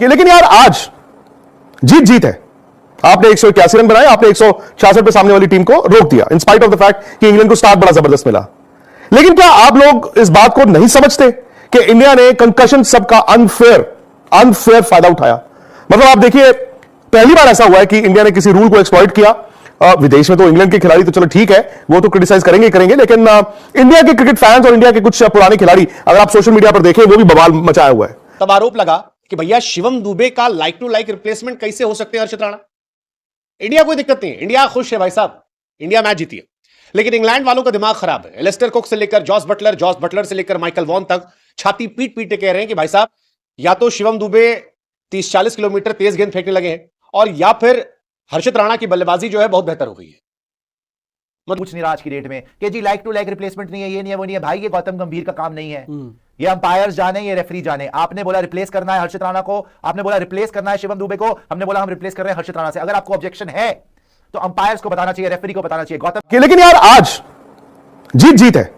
लेकिन यार आज जीत जीत है। आपने 181 रन बनाए, आपने 166 पे सामने वाली टीम को रोक दिया in spite of the fact कि इंग्लैंड को स्टार्ट बड़ा जबरदस्त मिला। लेकिन क्या आप लोग इस बात को नहीं समझते कि इंडिया ने कंकशन सब का अनफेयर फायदा उठाया? मतलब आप देखिए, पहली बार ऐसा हुआ है कि इंडिया ने किसी रूल को एक्सप्लॉइट किया। विदेश में तो इंग्लैंड के खिलाड़ी तो चलो ठीक है, वो तो क्रिटिसाइज करेंगे, लेकिन इंडिया के क्रिकेट फैंस और इंडिया के कुछ पुराने खिलाड़ी अगर आप सोशल मीडिया पर देखें, वो भी बवाल मचाया हुआ है। तब आरोप लगा कि भैया शिवम दुबे का लाइक टू लाइक रिप्लेसमेंट कैसे हो सकते हैं हर्षित राणा। इंडिया कोई दिक्कत नहीं है, इंडिया खुश है भाई साहब, इंडिया मैच जीती है। लेकिन इंग्लैंड वालों का दिमाग खराब है। एलिस्टर कुक से लेकर जॉस बटलर से लेकर माइकल वॉन तक छाती पीट पीट के कह रहे हैं कि भाई साहब या तो शिवम दुबे 30-40 किलोमीटर तेज गेंद फेंकने लगे हैं, और या फिर हर्षित राणा की बल्लेबाजी जो है बहुत बेहतर हो गई है। कुछ नहीं आज की डेट में कि जी लाइक टू लाइक रिप्लेसमेंट नहीं है, ये नहीं है, वो नहीं है। भाई ये गौतम गंभीर का काम नहीं है, ये अंपायर्स जाने, ये रेफरी जाने। आपने बोला रिप्लेस करना है हर्षित राणा को, आपने बोला रिप्लेस करना है शिवम दुबे को, हमने बोला हम रिप्लेस कर रहे हैं हर्षित राणा से। अगर आपको ऑब्जेक्शन है तो अंपायर्स को बताना चाहिए, रेफरी को बताना चाहिए गौतम। लेकिन यार आज जीत जीत है।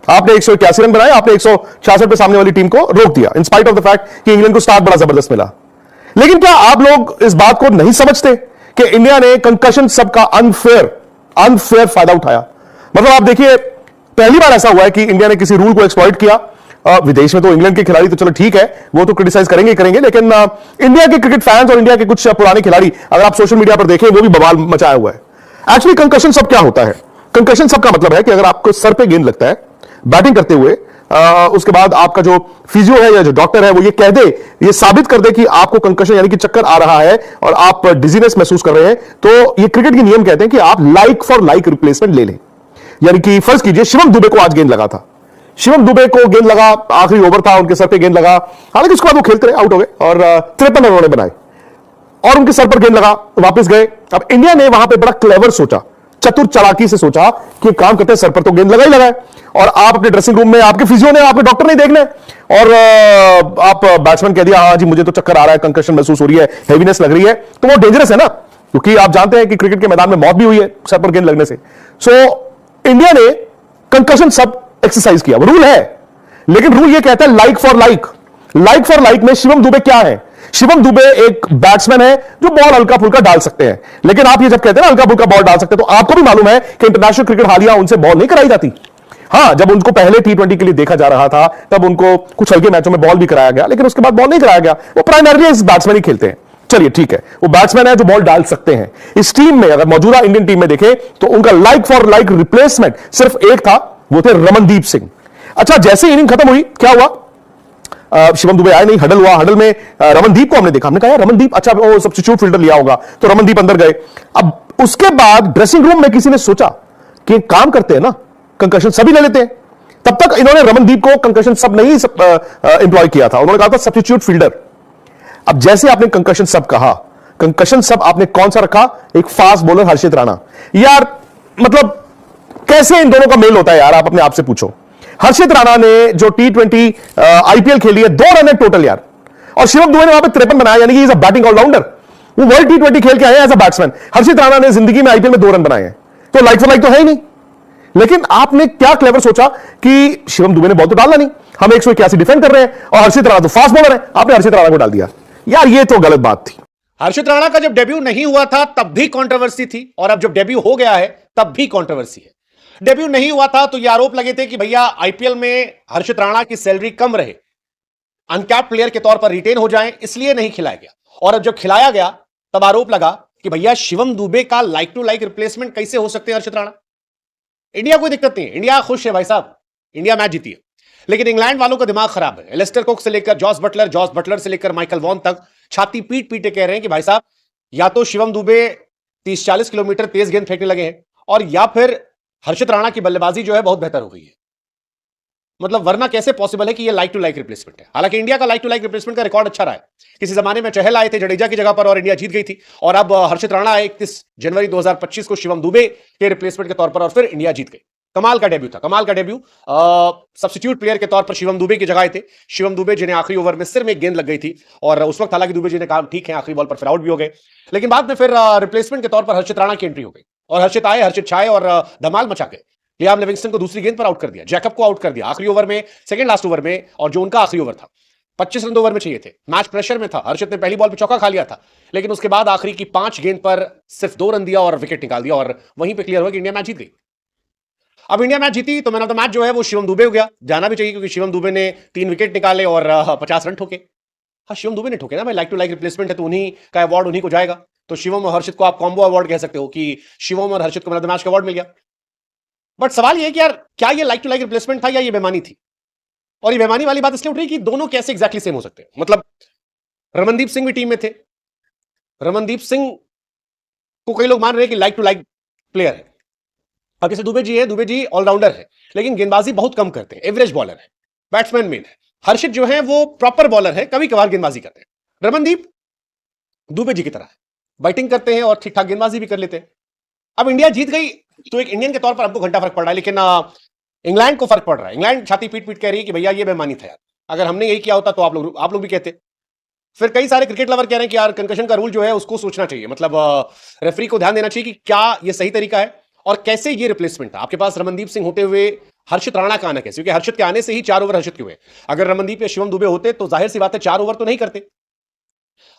आपने 181 रन बनाए, आपने 166 पे सामने वाली टीम को रोक दिया in spite of the fact कि इंग्लैंड को स्टार्ट बड़ा जबरदस्त मिला। लेकिन क्या आप लोग इस बात को नहीं समझते कि इंडिया ने कंकशन सब का अनफेयर फायदा उठाया? मतलब आप देखिए, पहली बार ऐसा हुआ है कि इंडिया ने किसी रूल को एक्सप्लॉइट किया। विदेश में तो इंग्लैंड के खिलाड़ी तो चलो ठीक है, वो तो क्रिटिसाइज करेंगे, लेकिन इंडिया के क्रिकेट फैंस और इंडिया के कुछ पुराने खिलाड़ी अगर आप सोशल मीडिया पर देखें, वो भी बवाल मचाया हुआ है। एक्चुअली कंकशन सब क्या होता है? कंकशन सब का मतलब है कि अगर आपको सर पे गेंद लगता है बैटिंग करते हुए, उसके बाद आपका जो फिजियो है या जो डॉक्टर है वो ये कह दे, ये साबित कर दे कि आपको कंकशन यानी कि चक्कर आ रहा है और आप डिजीनेस महसूस कर रहे हैं, तो ये क्रिकेट के नियम कहते हैं कि आप लाइक फॉर लाइक रिप्लेसमेंट ले लें। यानी कि फर्ज कीजिए शिवम दुबे को आज गेंद लगा था, शिवम दुबे को गेंद लगा, आखिरी ओवर था, उनके सर पे गेंद लगा, हालांकि उसके बाद वो खेलते रहे, आउट हो गए और 53 रन उन्होंने बनाए और उनके सर पर गेंद लगा, वापस गए। अब इंडिया ने वहां पे बड़ा क्लेवर सोचा, चतुर चालाकी से सोचा कि काम करते सर पर तो गेंद लगा ही लगा है, और आप अपने ड्रेसिंग रूम में आपके फिजियो ने, आपके डॉक्टर नहीं देखने, और आप बैट्समैन कह दिया हाँ जी मुझे तो चक्कर आ रहा है, कंकशन महसूस हो रही है, हेवीनेस लग रही है, तो वो डेंजरस है ना, क्योंकि आप जानते हैं कि क्रिकेट के मैदान में मौत भी हुई है सर पर गेंद लगने से। सो इंडिया ने कंकशन सब एक्सरसाइज किया, रूल है, लेकिन रूल ये कहता है लाइक फॉर लाइक में शिवम दुबे क्या है? शिवम दुबे एक बैट्समैन है जो बॉल हल्का फुल्का डाल सकते हैं, लेकिन आप ये जब कहते हैं ना हल्का फुल्का बॉल डाल सकते हैं, तो आपको भी मालूम है कि इंटरनेशनल क्रिकेट हालिया उनसे बॉल नहीं कराई जाती। हां, जब उनको पहले T20 के लिए देखा जा रहा था तब उनको कुछ हल्के मैचों में बॉल भी कराया गया, लेकिन उसके बाद बॉल नहीं कराया गया। वो प्राइमरली इस बैट्समैन ही खेलते हैं। चलिए ठीक है, वो बैट्समैन है जो बॉल डाल सकते हैं। इस टीम में अगर मौजूदा इंडियन टीम में देखें तो उनका लाइक फॉर लाइक रिप्लेसमेंट सिर्फ एक था, वो थे रमनदीप सिंह। अच्छा, जैसे इनिंग खत्म हुई क्या हुआ? शिवम दुबे आए नहीं, हडल हुआ, हडल में रमनदीप को हमने देखा, हमने कहा रमनदीप अच्छा वो सब्स्टिट्यूट फील्डर लिया होगा, तो रमनदीप अंदर गए। अब उसके बाद ड्रेसिंग रूम में किसी ने सोचा कि काम करते हैं ना, कंकशन सभी ले लेते हैं। तब तक इन्होंने रमनदीप को कंकशन सब नहीं एम्प्लॉय किया था, उन्होंने कहा था सब्स्टिट्यूट फील्डर। अब जैसे आपने कंकशन सब कहा, कंकशन सब आपने कौन सा रखा? एक फास्ट बॉलर हर्षित राणा। यार मतलब कैसे इन दोनों का मेल होता है यार, आप अपने आप से पूछो। हर्षित राणा ने जो T20 आईपीएल खेली है 2 रन है टोटल यार, और शिवम दुबे ने वहां पे 53 बनाया, यानी कि इज अ बैटिंग ऑलराउंडर। वो वर्ल्ड T20 खेल के आए एज अ बैट्समैन। हर्षित राणा ने जिंदगी में आईपीएल में 2 रन बनाए हैं, तो लाइक फॉर लाइक तो है ही नहीं। लेकिन आपने क्या क्लेवर सोचा कि शिवम दुबे ने बॉल तो डालना नहीं, हम 181 डिफेंड कर रहे हैं और हर्षित राणा तो फास्ट बॉलर है, आपने हर्षित राणा को डाल दिया। यार ये तो गलत बात थी। हर्षित राणा का जब डेब्यू नहीं हुआ था तब भी कंट्रोवर्सी थी, और अब जब डेब्यू हो गया है तब भी कंट्रोवर्सी है। डेब्यू नहीं हुआ था तो ये आरोप लगे थे कि भैया आईपीएल में हर्षित राणा की सैलरी कम रहे, अनकैप्ड प्लेयर के तौर पर रिटेन हो जाएं, इसलिए नहीं खिलाया गया। और अब जब खिलाया गया तब आरोप लगा कि भैया शिवम दुबे का लाइक टू लाइक रिप्लेसमेंट कैसे हो सकते हैं हर्षित राणा। इंडिया कोई दिक्कत नहीं है, इंडिया खुश है भाई साहब, इंडिया मैच जीती है। लेकिन इंग्लैंड वालों का दिमाग खराब है। एलिस्टर कुक से लेकर जॉस बटलर से लेकर माइकल वॉन तक छाती पीट पीट के कह रहे हैं कि भाई साहब या तो शिवम दुबे 30-40 किलोमीटर तेज गेंद फेंकने लगे हैं, और या फिर हर्षित राणा की बल्लेबाजी जो है बहुत बेहतर हो गई है। मतलब वरना कैसे पॉसिबल है कि ये लाइक टू लाइक रिप्लेसमेंट है? हालांकि इंडिया का लाइक टू लाइक रिप्लेसमेंट का रिकॉर्ड अच्छा रहा है। किसी जमाने में चहल आए थे जडेजा की जगह पर और इंडिया जीत गई थी, और अब हर्षित राणा आए 31 जनवरी 2025 को शिवम दुबे के रिप्लेसमेंट के तौर पर, और फिर इंडिया जीत गई। कमाल का डेब्यू था, कमाल का डेब्यू। सब्स्टिट्यूट प्लेयर के तौर पर शिवम दुबे की जगह थे, शिवम दुबे जिन्हें आखिरी ओवर में सिर में एक गेंद लग गई थी, और उस वक्त हालांकि दुबे जी ने कहा ठीक है, आखिरी बॉल पर फिर आउट भी हो गए। लेकिन बाद में फिर रिप्लेसमेंट के तौर पर हर्षित राणा की एंट्री हो गई, और हर्षित आए, हर्षित छाए और धमाल मचा गए। लियाम लिविंगस्टन को दूसरी गेंद पर आउट कर दिया, जैकब को आउट कर दिया आखिरी ओवर में, सेकंड लास्ट ओवर में, और जो उनका आखिरी ओवर था 25 रन 2 ओवर में चाहिए थे, मैच प्रेशर में था, हर्षित ने पहली बॉल पे चौका खा लिया था, लेकिन उसके बाद आखिरी की 5 गेंद पर सिर्फ 2 रन दिया और विकेट निकाल दिया और वहीं पे क्लियर हुआ कि इंडिया मैच जीत गई। अब इंडिया मैच जीती तो मैन ऑफ द मैच जो है वो शिवम दुबे हो गया, जाना भी चाहिए क्योंकि शिवम दुबे ने 3 विकेट निकाले और 50 रन ठोके। हाँ, शिवम दुबे ने ठोके ना भाई, लाइक टू लाइक रिप्लेसमेंट है तो उन्हीं का अवार्ड उन्हीं को जाएगा। तो शिवम और हर्षित को आप कॉम्बो अवार्ड कह सकते हो कि शिवम और हर्षित को मैन ऑफ द मैच का अवार्ड मिल गया। बट सवाल यह है कि यार क्या ये लाइक टू लाइक रिप्लेसमेंट था या ये बेमानी थी? और ये बेमानी वाली बात इसलिए उठ रही कि दोनों कैसे एग्जैक्टली सेम हो सकते हैं। मतलब रमनदीप सिंह भी टीम में थे, रमनदीप सिंह को कई लोग मान रहे हैं कि लाइक टू लाइक प्लेयर है। अब जैसे दुबे जी है, दुबे जी ऑलराउंडर है लेकिन गेंदबाजी बहुत कम करते हैं, एवरेज बॉलर है, बैट्समैन मेन है। हर्षित जो है वो प्रॉपर बॉलर है, कभी कभार गेंदबाजी करते हैं। रमनदीप दुबे जी की तरह है, बैटिंग करते हैं और ठीक ठाक गेंदबाजी भी कर लेते हैं। अब इंडिया जीत गई तो एक इंडियन के तौर पर हमको घंटा फर्क पड़ रहा है, लेकिन इंग्लैंड को फर्क पड़ रहा है। इंग्लैंड छाती पीट पीट कह रही है कि भैया ये बेमानी था यार, अगर हमने यही किया होता तो आप लोग भी कहते। फिर कई सारे क्रिकेट लवर कह रहे हैं कि यार कंकशन का रूल जो है उसको सोचना चाहिए, मतलब रेफरी को ध्यान देना चाहिए कि क्या ये सही तरीका है और कैसे ये रिप्लेसमेंट था। आपके पास रमनदीप सिंह होते हुए हर्षित राणा का आना कैसे? क्योंकि हर्षित के आने से ही 4 ओवर हर्षित के हुए। अगर रमनदीप या शिवम दुबे होते तो जाहिर सी बात है 4 ओवर तो नहीं करते।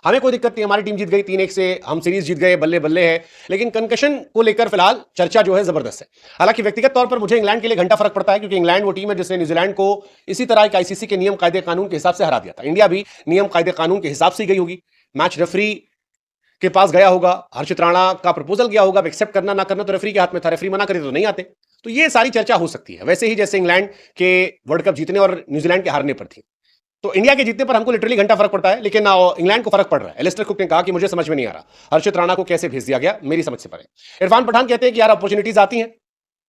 हमें कोई दिक्कत नहीं, हमारी टीम जीत गई 3-1 से, हम सीरीज जीत गए, बल्ले बल्ले है। लेकिन कंकशन को लेकर फिलहाल चर्चा जो है जबरदस्त है। हालांकि व्यक्तिगत तौर पर मुझे इंग्लैंड के लिए घंटा फर्क पड़ता है क्योंकि इंग्लैंड वो टीम है जिसने न्यूजीलैंड को इसी तरह एक आईसीसी के नियम कायदे कानून के हिसाब से हरा दिया था। इंडिया भी नियम कायदे कानून के हिसाब से ही गई होगी, मैच रेफरी के पास गया होगा, हर्षित राणा का प्रपोजल गया होगा, एक्सेप्ट करना ना करना तो रेफरी के हाथ में था, रेफरी मना करे तो नहीं आते। तो ये सारी चर्चा हो सकती है, वैसे ही जैसे इंग्लैंड के वर्ल्ड कप जीतने और न्यूजीलैंड के हारने पर थी। तो इंडिया के जीतने पर हमको लिटरली घंटा फर्क पड़ता है, लेकिन इंग्लैंड को फर्क पड़ रहा है। एलिस्टर कुक ने कहा कि मुझे समझ में नहीं आ रहा हर्षित राणा को कैसे भेज दिया गया, मेरी समझ से परे। इरफान पठान कहते हैं कि यार अपॉर्चुनिटीज आती हैं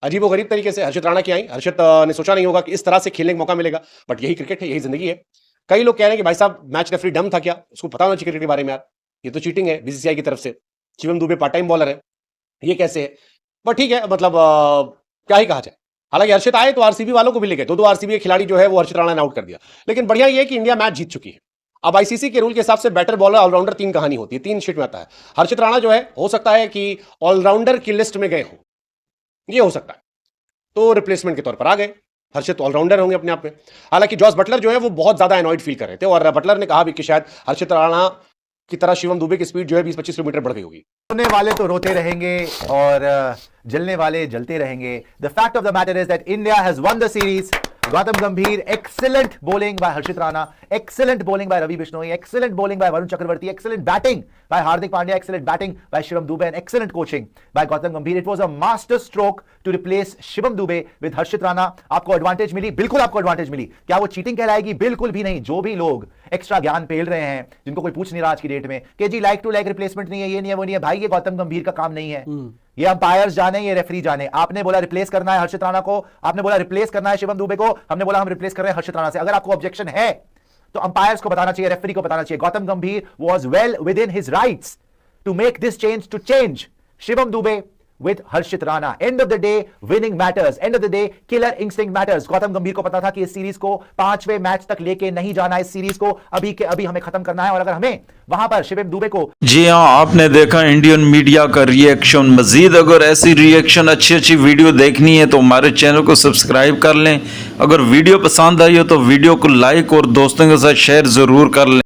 अजीबो गरीब तरीके से, हर्षित राणा की आई, हर्षित ने सोचा नहीं होगा कि इस तरह से खेलने का मौका मिलेगा, बट यही क्रिकेट है, यही जिंदगी है। कई लोग कह रहे हैं कि भाई साहब मैच रेफरी डम था क्या, उसको पता होना चाहिए क्रिकेट के बारे में, यार ये तो चीटिंग है बीसीसीआई की तरफ से। Shivam Dubey part time bowler है, ये कैसे है? बट ठीक है, मतलब क्या ही कहा जाए। हालांकि हर्षित आए तो आरसीबी वालों को भी ले गए, दो आरसीबी के खिलाड़ी जो है वो हर्षित राणा ने आउट कर दिया। लेकिन बढ़िया ये है कि इंडिया मैच जीत चुकी है। अब आईसीसी के रूल के हिसाब से बैटर बॉलर ऑलराउंडर 3 कहानी होती है, 3 शीट में आता है। हर्षित राणा जो है हो सकता है कि ऑलराउंडर की लिस्ट में गए हो, ये हो सकता है, तो रिप्लेसमेंट के तौर पर आ गए। हर्षित ऑलराउंडर होंगे अपने आप में। हालांकि जॉस बटलर जो है वो बहुत ज्यादा एनॉयड फील कर रहे थे और बटलर ने कहा भी कि शायद हर्षित राणा की तरह शिवम दुबे की स्पीड जो है 20-25 किलोमीटर बढ़ गई होगी। रोने वाले तो रोते रहेंगे और जलने वाले जलते रहेंगे। The fact of the matter is that India has one the series. Gautam गंभीर, excellent bowling by Harshit Rana, excellent bowling by Ravi Bishnoi, excellent bowling by Varun Chakravarti, excellent batting by Hardik Pandya, excellent batting by Shivam Dube, and excellent coaching by Gautam Gambhir. It was a master stroke to replace Shivam Dube with Harshit Rana. आपको advantage मिली, बिल्कुल आपको advantage मिली। क्या वो cheating कहलाएगी? बिल्कुल भी नहीं। जो भी लोग एक्स्ट्रा ज्ञान पेल रहे हैं, जिनको कोई पूछ नहीं रहा आज की डेट में कि जी लाइक टू लाइक रिप्लेसमेंट नहीं है, ये नहीं है, वो नहीं है, भाई ये गौतम गंभीर का काम नहीं है। ये अंपायर्स जाने, ये रेफरी जाने। आपने बोला रिप्लेस करना है हर्षित राणा को, आपने बोला रिप्लेस करना है शिवम दुबे को, हमने बोला हम रिप्लेस कर रहे हैं हर्षित राणा से। अगर आपको ऑब्जेक्शन है तो अंपायर्स को बताना चाहिए, रेफरी को बताना चाहिए। गौतम गंभीर was well within his rights to make this change, to change Shivam Dube with Harshit Rana. End of the day, winning matters. End of the day, killer instinct matters. Gautam गंभीर को पता था कि इस सीरीज को 5वें मैच तक लेके नहीं जाना, इस सीरीज को अभी के अभी हमें खत्म करना है। और अगर हमें वहां पर शिवम दुबे को, जी हाँ, आपने देखा इंडियन मीडिया का रिएक्शन। मजीद अगर ऐसी रिएक्शन अच्छी वीडियो देखनी है तो हमारे चैनल को सब्सक्राइब कर लें। अगर वीडियो पसंद आई हो तो वीडियो को लाइक और दोस्तों के साथ शेयर जरूर कर लें।